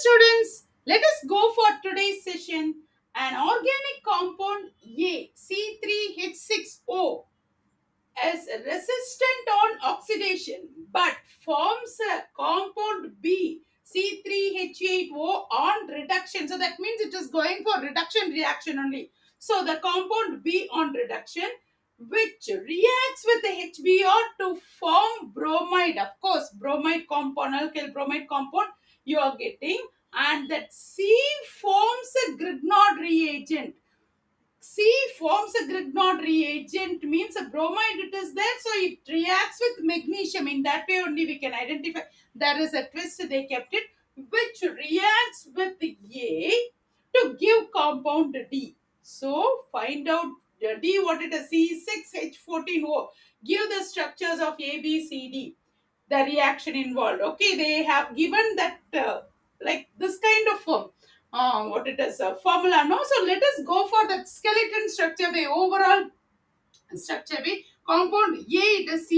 students, let us go for today's session. An organic compound A C3H6O is resistant on oxidation but forms a compound B C3H8O on reduction. So that means it is going for reduction reaction only. So the compound B on reduction which reacts with the HBr to form bromide. Of course, bromide compound, alkyl bromide compound you are getting, and that C forms a Grignard reagent. C forms a Grignard reagent means a bromide it is there, so it reacts with magnesium. In that way only we can identify. There is a twist they kept it, which reacts with A to give compound D. So find out D what it is. C6H14O. Give the structures of A, B, C, D. The reaction involved. Okay, they have given that like this kind of what it is formula. No, so let us go for the skeleton structure by overall structure by compound A. It is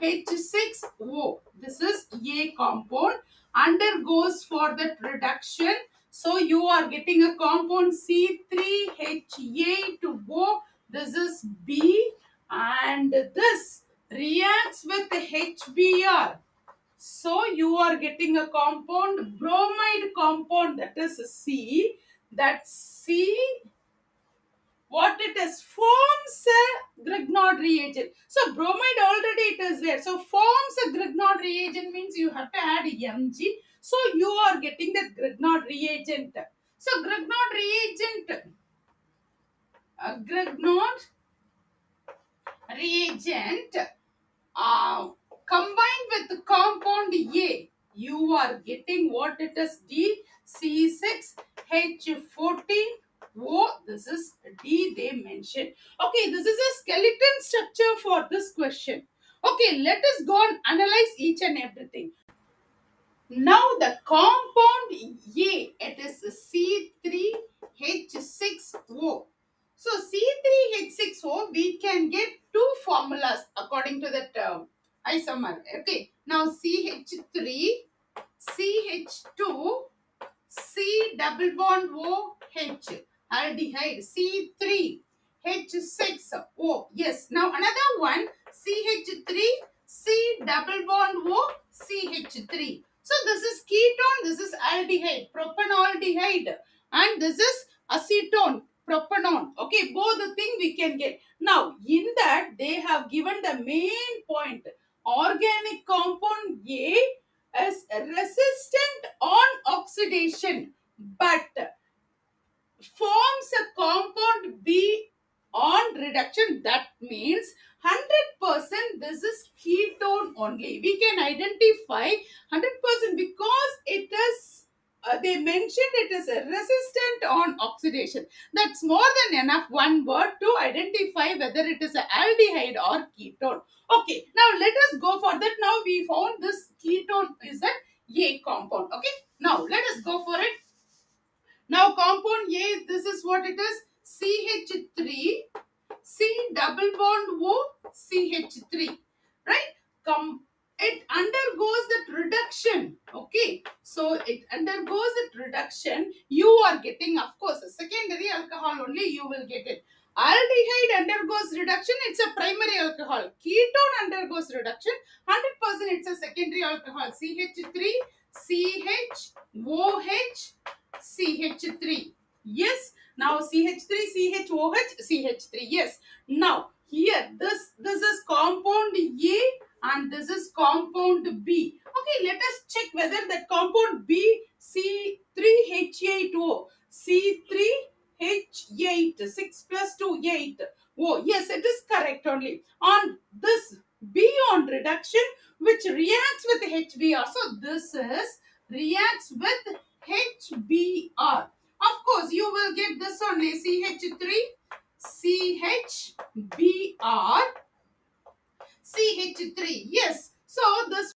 C3H6O. This is A compound undergoes for that reduction. So you are getting a compound C3H8O. This is B, and this reacts with HBr. So you are getting a compound, bromide compound, that is C. That C, what it is, forms a Grignard reagent. So bromide already it is there. So forms a Grignard reagent means you have to add Mg. So you are getting that Grignard reagent. So Grignard reagent, Grignard reagent combined with the compound A, you are getting what it is, D C6H14O. This is D they mentioned. Okay, this is a skeleton structure for this question. Okay, let us go and analyze each and everything. Now the compound A, it is C3H6O. So C3H6O, we can get two formulas according to that isomer. Okay. Now CH3, CH2, C double bond OH, aldehyde, C3, H6O. Yes. Now another one, CH3, C double bond O, CH3. So this is ketone, this is aldehyde, propanaldehyde, and this is acetone, propanone. Okay, both the thing we can get. Now, in that they have given the main point. Organic compound A is resistant on oxidation, but forms a compound B on reduction. That means 100% this is ketone only. We can identify 100% because it is they mentioned it is a resistant on oxidation. That's more than enough one word to identify whether it is a aldehyde or ketone. Okay, now let us go for that. Now we found this ketone is an A compound. Okay, now let us go for it. Now compound A, this is what it is, CH3, C double bond O, CH3, right? It undergoes that reduction. Okay, so it undergoes that reduction. You are getting, of course, a secondary alcohol only. You will get it. Aldehyde undergoes reduction. It's a primary alcohol. Ketone undergoes reduction. 100% it's a secondary alcohol. CH3, CH, CH3. Yes. Now CH3, CHOH, CH3. Yes. Now here this is compound A and this is compound B. Okay, let us check whether that compound B C3H8O, C3H8, 6 plus 2, 8. Oh, yes, it is correct only. On this B on reduction, which reacts with HBr. So this is reacts with HBr. Of course, you will get this only, CH3, CHBr, CH3. Yes. So this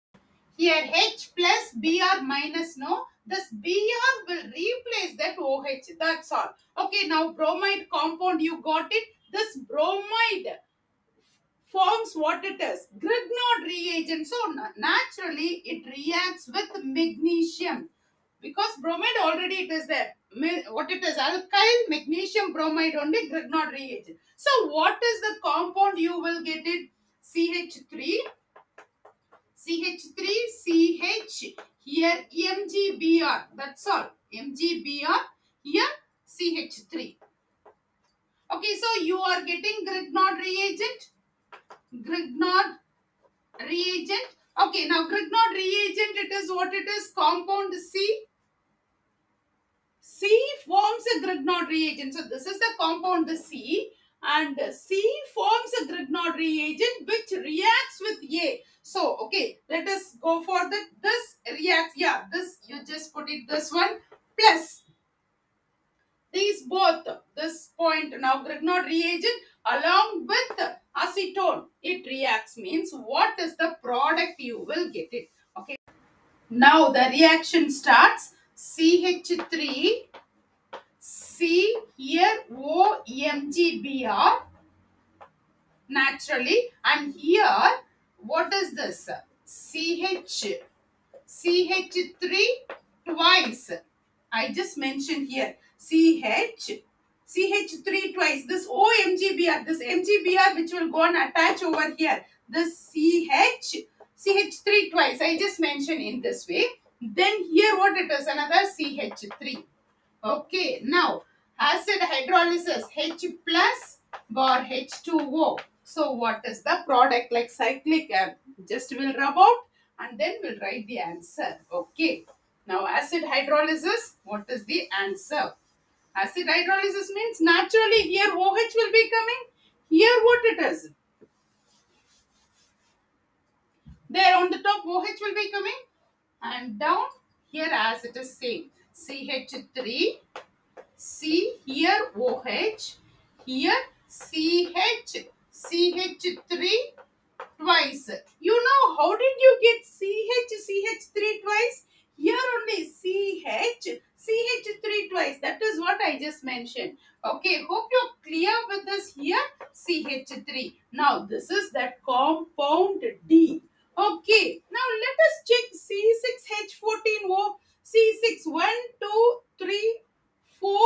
here H plus Br minus, no. This Br will replace that OH. That's all. Okay. Now bromide compound, you got it. This bromide forms what it is, Grignard reagent. So naturally it reacts with magnesium. because bromide already it is there. What it is? Alkyl magnesium bromide only, Grignard reagent. So what is the compound you will get it? CH3, CH3, CH, here MgBr, that's all. MgBr, here CH3. Okay, so you are getting Grignard reagent. Grignard reagent. Okay, now Grignard reagent, it is what it is? Compound C. C forms a Grignard reagent. So this is the compound C, and C forms a Grignard reagent which reacts with A. So okay, let us go for the this reacts. Yeah, this you just put it this one plus these both, this point. Now Grignard reagent along with acetone, it reacts, means what is the product you will get it. Okay, now the reaction starts. CH3, C, here OMgBr naturally, and here what is this? CH3 twice. I just mentioned here CH3 twice. This OMgBr, this MgBr which will go and attach over here. This CH3 twice. I just mentioned in this way. Then here what it is? Another CH3. Okay, now acid hydrolysis, H plus bar H2O. So what is the product? Like cyclic, just will rub out and then we'll write the answer. Okay, now acid hydrolysis, what is the answer? Acid hydrolysis means naturally here OH will be coming. Here what it is? There on the top OH will be coming, and down here as it is same. CH3, C, here OH, here CH, CH3 twice. You know how did you get CH3 twice? Here only CH3 twice. That is what I just mentioned. Okay, hope you're clear with this here. CH3. Now this is that compound D. Okay, now let us check C6H14O. C6, 1, 2, 3, 4,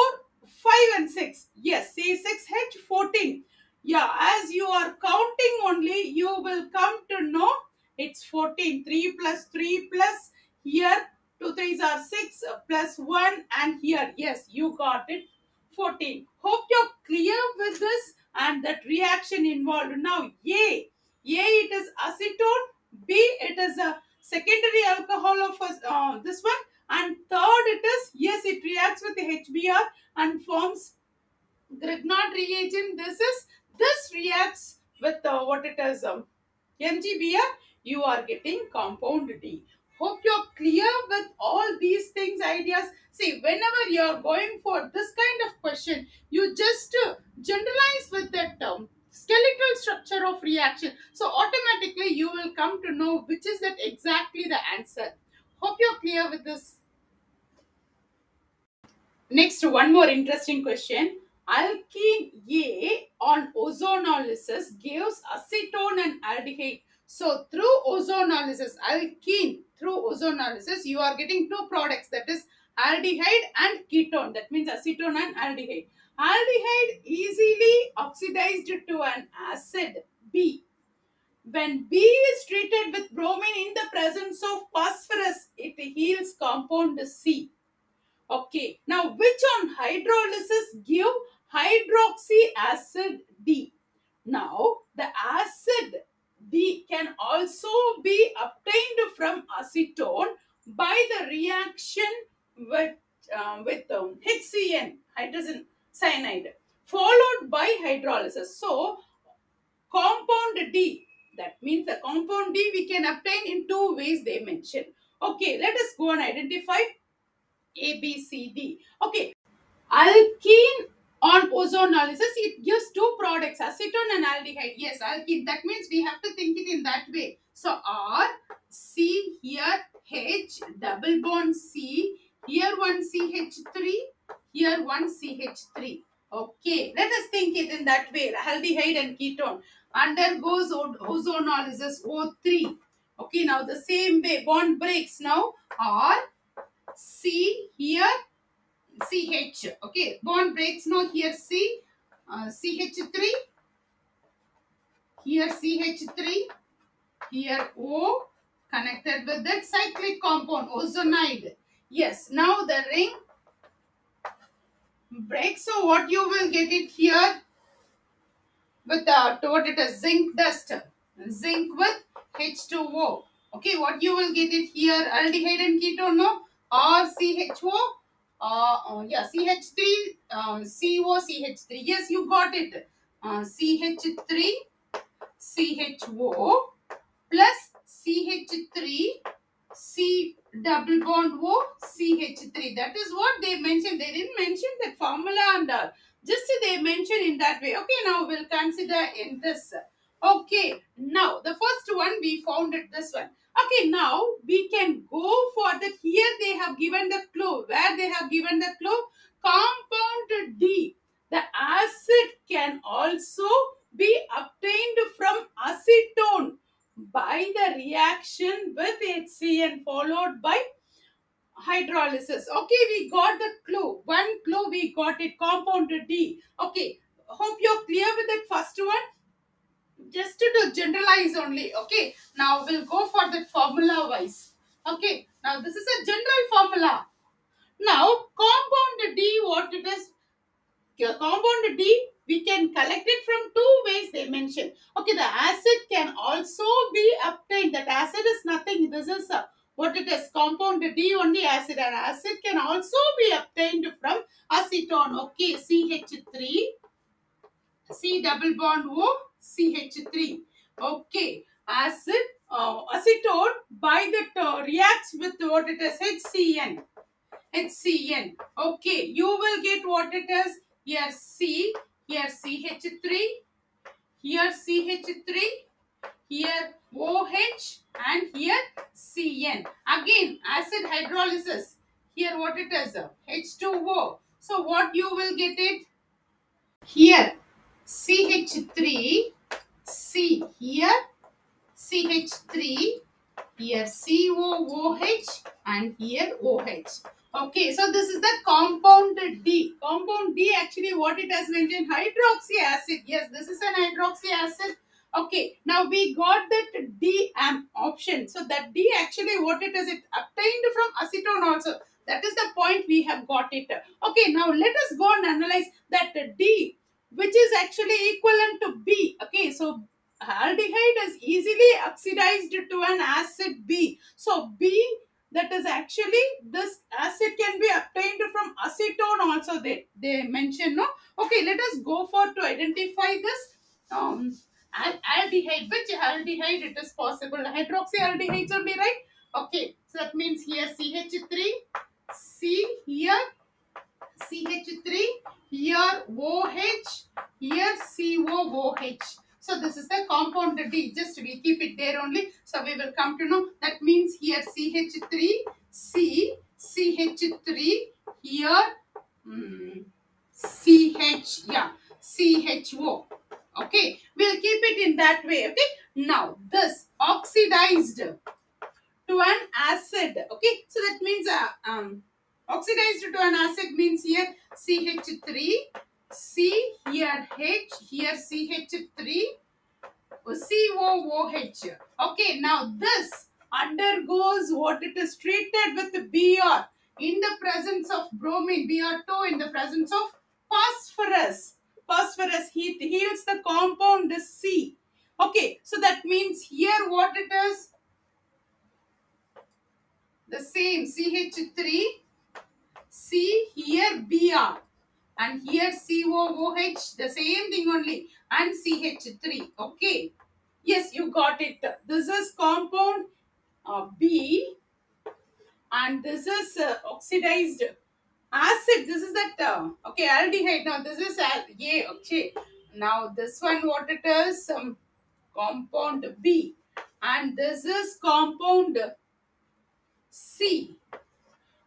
5 and 6. Yes, C6H14. Yeah, as you are counting only, you will come to know it's 14. 3 plus 3 plus here 2 3s are 6 plus 1 and here. Yes, you got it. 14. Hope you're clear with this and that reaction involved. Now A it is acetone. B, it is a secondary alcohol of this one. And third, it is, yes, it reacts with the HBr and forms Grignard reagent. This reacts with what it is, MgBr. You are getting compound D. Hope you're clear with all these things, ideas. See, whenever you're going for this kind of question, you just generalize with that skeletal structure of reaction. So automatically you will come to know which is that exactly the answer. Hope you're clear with this. Next, one more interesting question. Alkene A on ozonolysis gives acetone and aldehyde. So through ozonolysis, alkene through ozonolysis, you are getting two products, that is aldehyde and ketone. That means acetone and aldehyde. Aldehyde easily oxidized to an acid B. When B is treated with bromine in the presence of phosphorus, it yields compound C. Okay, now which on hydrolysis give hydroxy acid D? Now the acid D can also be obtained from acetone by the reaction with HCN, hydrogen cyanide, followed by hydrolysis. So compound D, that means the compound D we can obtain in two ways they mention. Okay, let us go and identify A, B, C, D. Okay, alkene on ozonolysis, it gives two products, acetone and aldehyde. Yes, alkene. That means we have to think it in that way. So R, C, here H, double bond C, here one CH3, here one CH3. Okay, let us think it in that way. Aldehyde and ketone undergoes ozonolysis O3. Okay, now the same way bond breaks. Now R, C, Okay, bond breaks now. Here C, CH3, here CH3, here O connected with that cyclic compound ozonide. Yes, now the ring breaks. So what you will get it here with what it is, zinc dust, zinc with H2O. Okay, what you will get it here, aldehyde and ketone, no, or CHO, yeah, CH3, CO, CH3. Yes, you got it. CH3, CHO plus CH3, C double bond O, CH3. That is what they mentioned. They didn't mention that formula and all. Just they mentioned in that way. Okay, now we'll consider in this. Okay, now the first one we found it, this one. Okay, now we can go for that. Here they have given the clue. Where they have given the clue? Compound D. The acid can also be obtained from acetone by the reaction with HCN followed by hydrolysis. Okay, we got the clue. One clue we got it, compound D. Okay, hope you're clear with that first one. Just to do generalize only. Okay, now we'll go for that formula wise. Okay, now this is a general formula. Now compound D, what it is? Compound D, we can collect it from two ways they mention. Okay, the acid can also be obtained. That acid is nothing. This is what it is. Compound D only acid, and acid can also be obtained from acetone. Okay, CH3, C double bond O, CH3. Okay, acid, acetone by that reacts with what it is, HCN. HCN. Okay, you will get what it is. Here C, here CH3, here CH3, here OH, and here CN. Again, acid hydrolysis. Here what it is? H2O. So what you will get it? Here CH3, C, here CH3, here COOH, and here OH. Okay, so this is the compound D. Compound D, actually what it has mentioned, hydroxy acid. Yes, this is an hydroxy acid. Okay, now we got that D option. So that D, actually what it is, it obtained from acetone also. That is the point we have got it. Okay, now let us go and analyze that D, which is actually equivalent to B. Okay, so aldehyde is easily oxidized to an acid B. So B, that is actually, this acid can be obtained from acetone also, they mention, no. Okay, let us go for to identify this aldehyde. Which aldehyde it is possible? Hydroxyaldehydes only, right? Okay, so that means here CH3, C, here CH3, here OH, here COOH. So this is the compound D. Just we keep it there only. So we will come to know. That means here CH3, C, CH3, here CH, yeah, CHO. Okay, we'll keep it in that way. Okay, now this oxidized to an acid. Okay, so that means oxidized to an acid means here CH3, C, here H, here CH3, COOH. Okay, now this undergoes what it is treated with Br in the presence of bromine, Br2 in the presence of phosphorus. Phosphorus heat heals the compound C. Okay, so that means here what it is, the same CH3, C, here Br, and here COOH, the same thing only, and CH3. Okay, yes, you got it. This is compound B, and this is oxidized acid. This is that okay, aldehyde. Now this is A. Okay, now this one what it is, compound B, and this is compound C.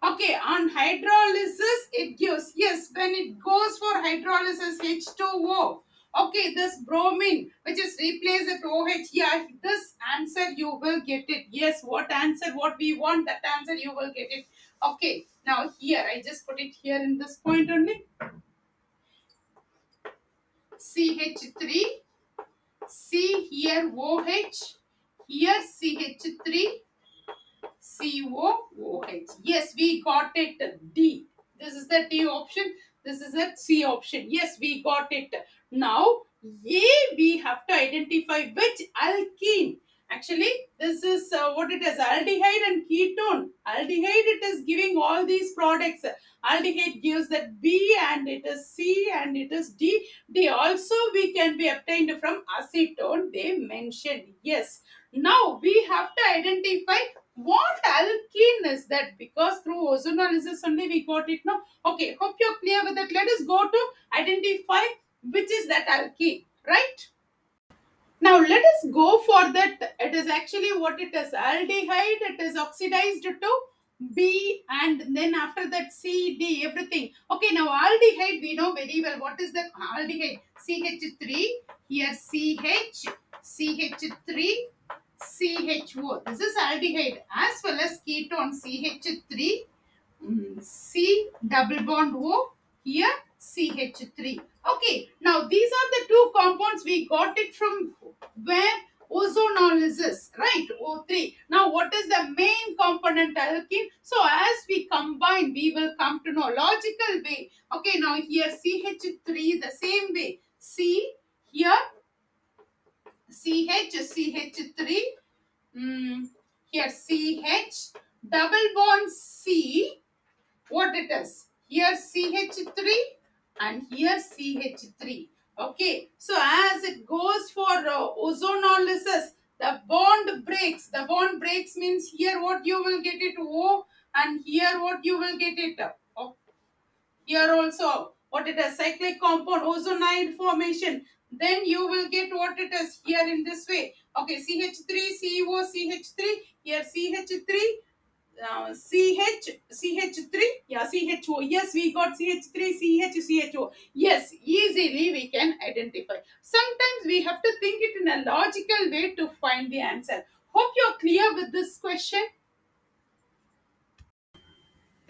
Okay, on hydrolysis, it gives, yes, when it goes for hydrolysis, H2O. Okay, this bromine, which is replaced with OH, yeah, this answer you will get it. Yes, what answer, what we want, that answer you will get it. Okay, Now here, I just put it here in this point only. CH3, C here OH, here CH3, COOH. Yes, we got it. D. This is the D option. This is the C option. Yes, we got it. Now, A, we have to identify which alkene. Actually, this is what it is, aldehyde and ketone. Aldehyde, it is giving all these products. Aldehyde gives that B, and it is C, and it is D. D also we can be obtained from acetone, they mentioned. Yes. Now, we have to identify what alkene is that, because through ozonolysis only we got it now. Okay, hope you're clear with that. Let us go to identify which is that alkene, right? Now let us go for that. It is actually what it is, aldehyde. It is oxidized to B, and then after that C, D, everything. Okay, now aldehyde we know very well. What is the aldehyde? CH3, here CH, CH3, CHO. This is aldehyde, as well as ketone CH3, C double bond O, here CH3. Okay, now these are the two compounds we got it from where? Ozonolysis, right? O3. Now what is the main component alkene? So as we combine, we will come to know logical way. Okay, now here CH3 the same way. C here CH3, here CH double bond C, what it is, here CH3 and here CH3. Okay, so as it goes for ozonolysis, the bond breaks. The bond breaks means here what you will get it O, and here what you will get it here also what it is, cyclic compound ozonide formation. Then you will get what it is here in this way. Okay, CH3 CO CH3, here CH3 CH3, yeah, CHO. Yes, we got CH3 CHO. Yes, easily we can identify. Sometimes we have to think it in a logical way to find the answer. Hope you're clear with this question.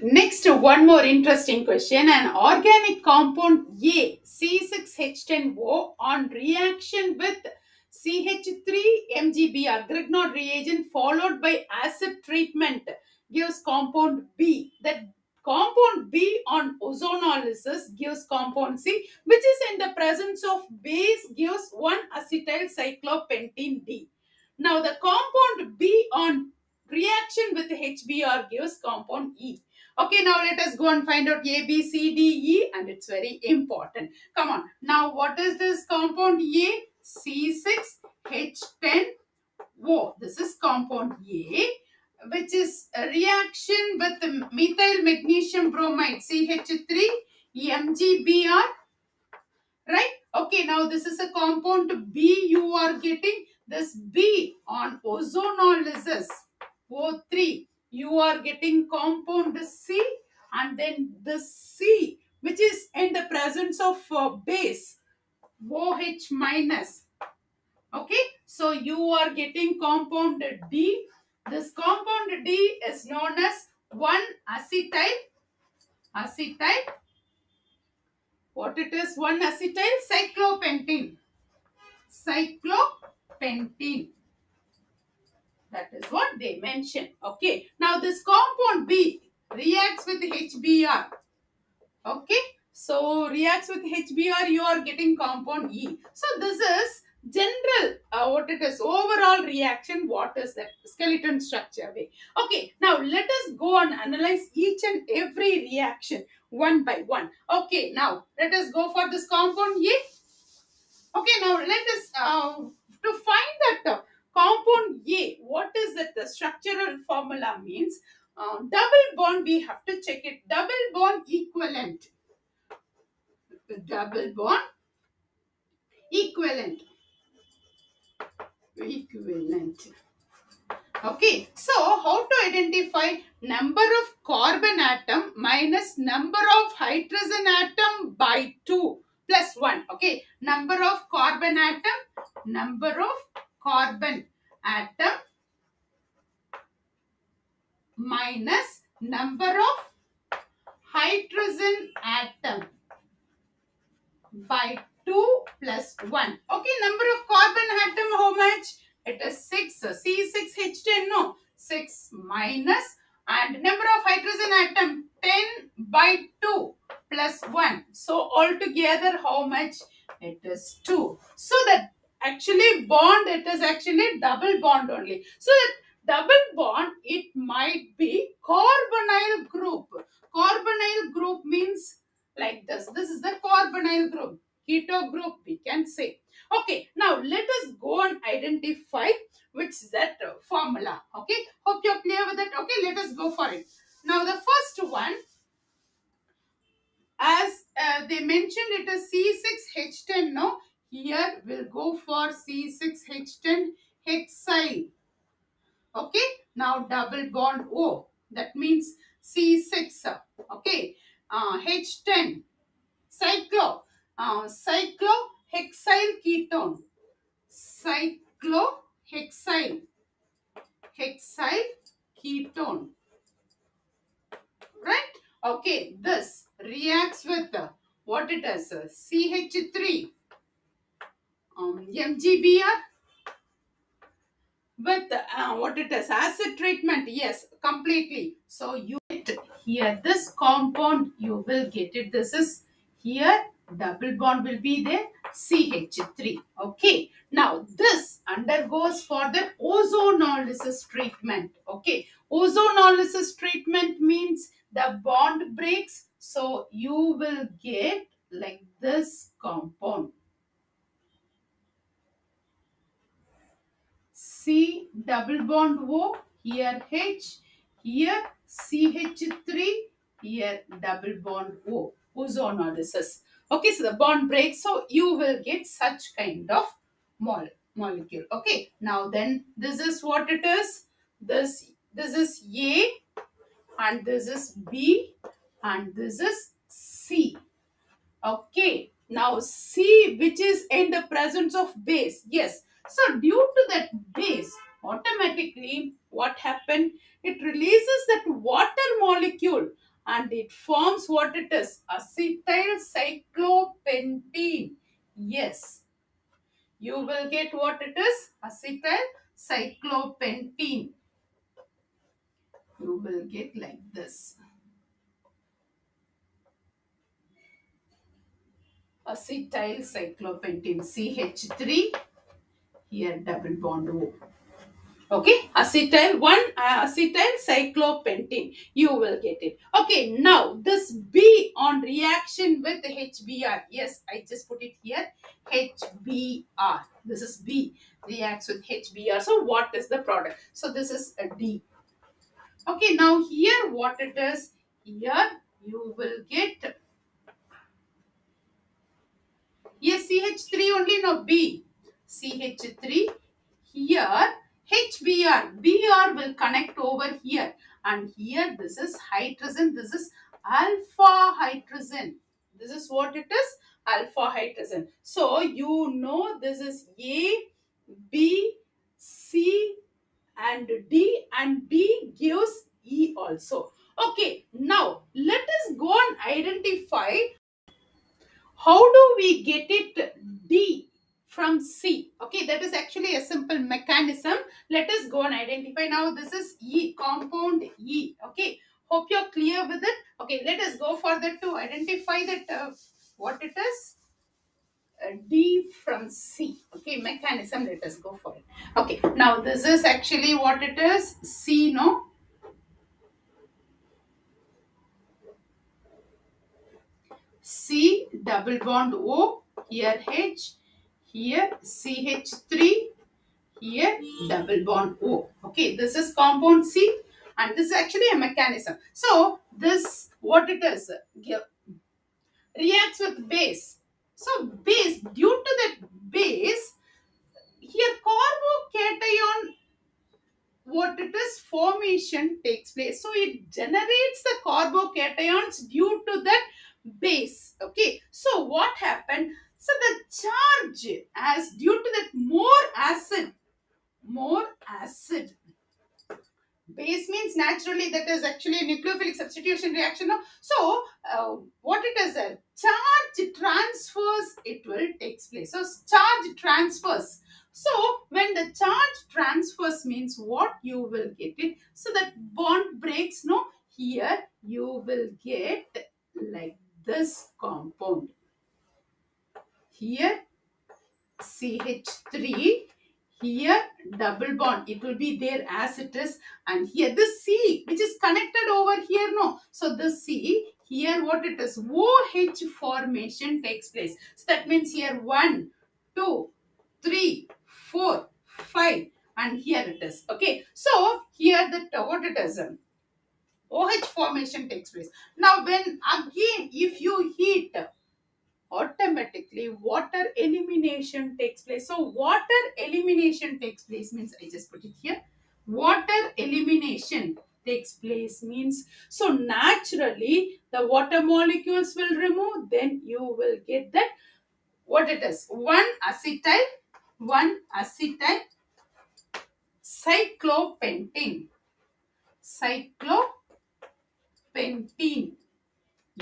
Next, one more interesting question. An organic compound A, C6H10O, on reaction with CH3 Grignard reagent followed by acid treatment gives compound B. That compound B on ozonolysis gives compound C, which is in the presence of base gives 1-acetyl cyclopentene D. Now the compound B on reaction with HBr gives compound E. Okay, now let us go and find out A, B, C, D, E, and it's very important. Come on. Now, what is this compound A? C6H10O. This is compound A, which is a reaction with the methyl magnesium bromide, CH3, MgBr, right? Okay, now this is a compound B. You are getting this B on ozonolysis, O3. You are getting compound C, and then the C, which is in the presence of base, OH minus. Okay, so you are getting compound D. This compound D is known as 1-acetyl, what it is, 1-acetyl cyclopentene. Cyclopentene. That is what they mention. Okay. Now this compound B reacts with HBr. Okay. So reacts with HBr, you are getting compound E. So this is general, what it is, overall reaction. What is that? Skeleton structure way. Okay. Now let us go and analyze each and every reaction one by one. Okay. Now let us go for this compound E. Okay. Now let us, to find that compound A, what is it? The structural formula means double bond, we have to check it. Double bond equivalent. Double bond equivalent. Okay, so how to identify number of carbon atom minus number of hydrogen atom by 2 plus 1. Okay, number of carbon atom minus number of hydrogen atom by 2 plus 1. Okay, number of carbon atom, how much? It is 6. C6H10, no. 6 minus, and number of hydrogen atom, 10 by 2 plus 1. So altogether how much? It is 2. So that actually bond, it is actually double bond only. So that double bond, it might be carbonyl group. Carbonyl group means like this. This is the carbonyl group. Keto group, we can say. Okay, now let us go and identify which is that formula. Okay, hope you're clear with it. Okay, let us go for it. Now the first one, as they mentioned, it is C6H10. No, here we'll go for C6H10 hexyl. Okay, now double bond O. That means C6. Okay, H10 cyclohexyl ketone. Cyclohexyl ketone. Right? Okay, this reacts with what it is? CH3 MgBr with what it is? Acid treatment. Yes, completely. So you get here this compound, you will get it. This is here double bond will be there, CH3. Okay, now this undergoes for the ozonolysis treatment. Okay, ozonolysis treatment means the bond breaks, so you will get like this compound, C double bond O, here H, here CH3, here double bond O, ozonolysis. Okay, so the bond breaks, so you will get such kind of molecule. Okay, now then this is what it is. This is A, and this is B, and this is C. Okay, now C, which is in the presence of base. Yes, so due to that base, automatically what happened? It releases that water molecule and it forms what it is? Acetyl cyclopentene. Yes, you will get what it is? Acetyl cyclopentene. You will get like this. Acetyl cyclopentene, CH3, here double bond O. Okay, acetyl cyclopentene, you will get it. Okay, now this B on reaction with HBr. Yes, I just put it here, HBr. This is B, reacts with HBr. So what is the product? So this is a D. Okay, now here what it is? Here you will get, yes, CH3 only, no, B. CH3, here HBr, Br will connect over here, and here this is hydrogen, this is alpha hydrogen. This is what it is, alpha hydrogen. So you know this is A, B, C and D, and B gives E also. Okay, now let us go and identify how do we get it D from C. Okay, that is actually a simple mechanism. Let us go and identify. Now this is E, compound E. Okay, hope you're clear with it. Okay, let us go further to identify that what it is. D from C. Okay, mechanism, let us go for it. Okay, now this is actually what it is, C, no? C double bond O, here H, here CH3, here double bond O. Okay, this is compound C, and this is actually a mechanism. So this, what it is, reacts with base. So base, due to that base, here carbocation, what it is, formation takes place. So it generates the carbocations due to that base. Okay, so what happened? So the charge, as due to that more acid, base means naturally that is actually a nucleophilic substitution reaction. No? So what it is a charge transfers, it will takes place. So charge transfers. So when the charge transfers means what you will get it. So that bond breaks. No, here you will get like this compound. Here CH3, here double bond, it will be there as it is, and here this C which is connected over here, no, so this C here what it is, OH formation takes place. So that means here 1 2 3 4 5, and here it is. Okay, so here the what it is, OH formation takes place. Now when again if you heat, automatically water elimination takes place. So water elimination takes place means, I just put it here, water elimination takes place means, so naturally the water molecules will remove, then you will get that what it is, one acetyl cyclopentene, cyclopentene,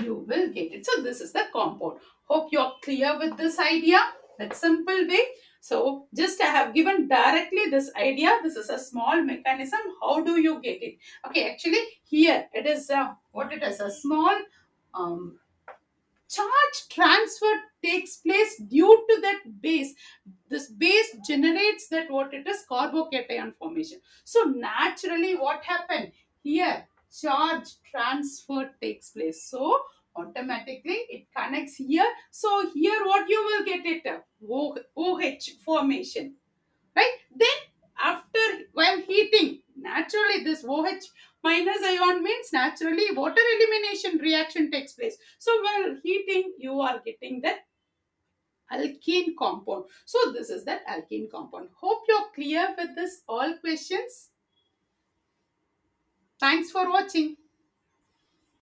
you will get it. So this is the compound. Hope you're clear with this idea, that simple way. So just I have given directly this idea. This is a small mechanism. How do you get it? Okay, actually here it is what it is, a small charge transfer takes place due to that base. This base generates that what it is, carbocation formation. So naturally what happened here, charge transfer takes place. So automatically it connects here. So here what you will get it, OH formation, right? Then after while heating, naturally this OH minus ion means naturally water elimination reaction takes place. So while heating you are getting that alkene compound. So this is that alkene compound. Hope you're clear with this all questions. Thanks for watching.